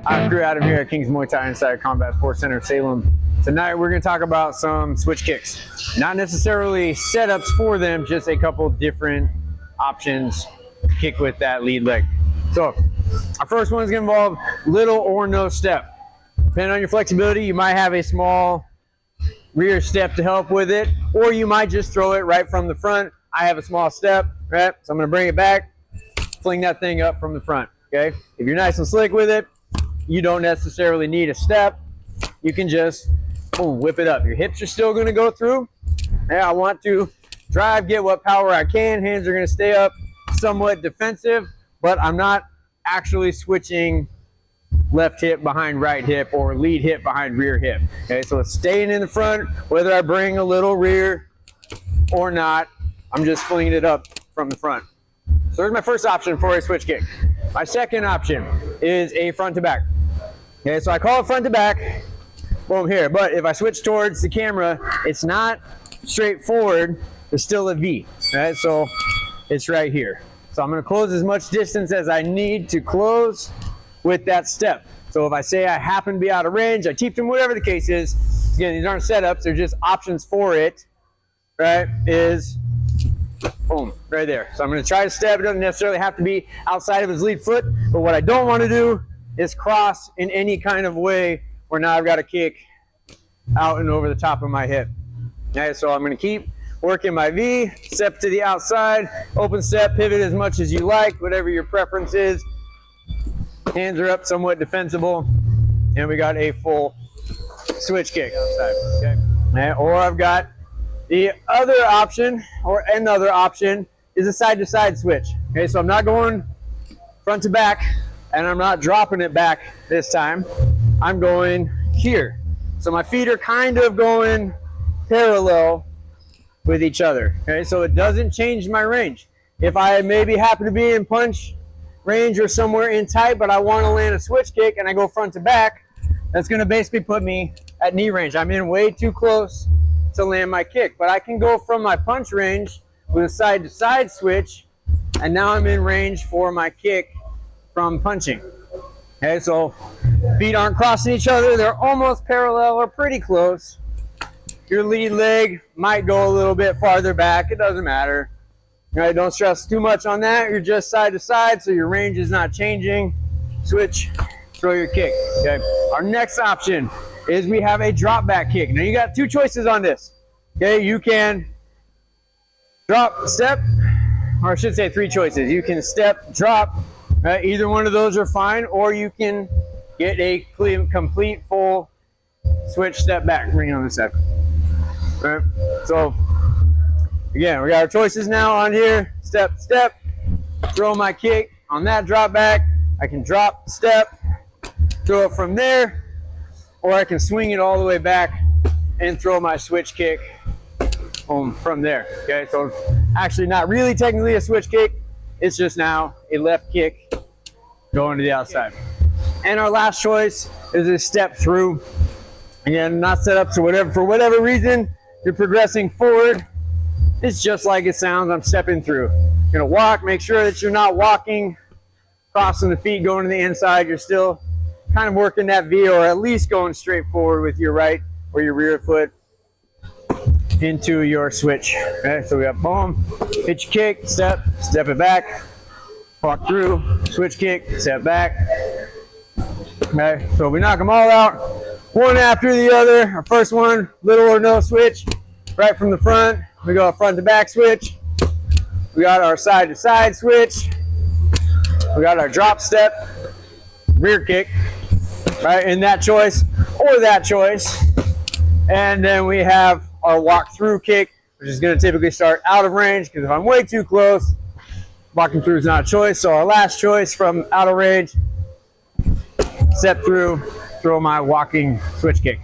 Crew Adam here at King's Muay Thai inside Combat Sports Center, Salem. Tonight we're going to talk about some switch kicks. Not necessarily setups for them, just a couple different options to kick with that lead leg. So our first one is going to involve little or no step. Depending on your flexibility, you might have a small rear step to help with it, or you might just throw it right from the front. I have a small step, right? So I'm going to bring it back, fling that thing up from the front, okay? If you're nice and slick with it, you don't necessarily need a step. You can just, boom, whip it up. Your hips are still going to go through. Yeah, I want to drive, get what power I can. Hands are going to stay up, somewhat defensive, but I'm not actually switching left hip behind right hip or lead hip behind rear hip. Okay, so it's staying in the front, whether I bring a little rear or not, I'm just flinging it up from the front. So there's my first option for a switch kick. My second option is a front to back. Okay, so I call it front to back, boom, here. But if I switch towards the camera, it's not straightforward. There's still a V, right? So it's right here. So I'm gonna close as much distance as I need to close with that step. So if I say I happen to be out of range, I keep them, whatever the case is. Again, these aren't setups, they're just options for it, right? Is boom, right there. So I'm gonna try to step. It doesn't necessarily have to be outside of his lead foot, but what I don't wanna do is cross in any kind of way where now I've got to kick out and over the top of my hip. Okay, so I'm going to keep working my V, step to the outside, open step, pivot as much as you like, whatever your preference is. Hands are up, somewhat defensible, and we got a full switch kick outside. Okay. Or I've got the other option, or another option, is a side-to-side switch. Okay, so I'm not going front to back, and I'm not dropping it back this time. I'm going here. So my feet are kind of going parallel with each other. Okay, so it doesn't change my range. If I maybe happen to be in punch range or somewhere in tight, but I want to land a switch kick and I go front to back, that's going to basically put me at knee range. I'm in way too close to land my kick, but I can go from my punch range with a side-to-side switch, and now I'm in range for my kick from punching. Okay, so feet aren't crossing each other, they're almost parallel or pretty close. Your lead leg might go a little bit farther back, it doesn't matter. All right, don't stress too much on that. You're just side to side, so your range is not changing. Switch, throw your kick. Okay, our next option is we have a drop back kick. Now you got two choices on this. Okay, you can drop, step, or I should say three choices. You can step, drop. Right, either one of those are fine, or you can get a complete full switch step back. Bring it on this side. Right, so again, we got our choices now on here. Step, step, throw my kick on that drop back. I can drop, step, throw it from there, or I can swing it all the way back and throw my switch kick home from there. Okay, so it's actually not really technically a switch kick. It's just now a left kick going to the outside. And our last choice is a step through. Again, not set up, so for whatever reason, you're progressing forward. It's just like it sounds, I'm stepping through. You're gonna walk, make sure that you're not walking, crossing the feet, going to the inside. You're still kind of working that V, or at least going straight forward with your right or your rear foot into your switch. Okay, so we got boom, hit your kick, step it back, walk through, switch kick, step back. Okay, so we knock them all out one after the other. Our first one, little or no switch, right from the front. We go front to back switch. We got our side to side switch. We got our drop step, rear kick, right, in that choice or that choice. And then we have our walk through kick, which is going to typically start out of range, because if I'm way too close, walking through is not a choice. So our last choice from out of range, step through, throw my walking switch kick.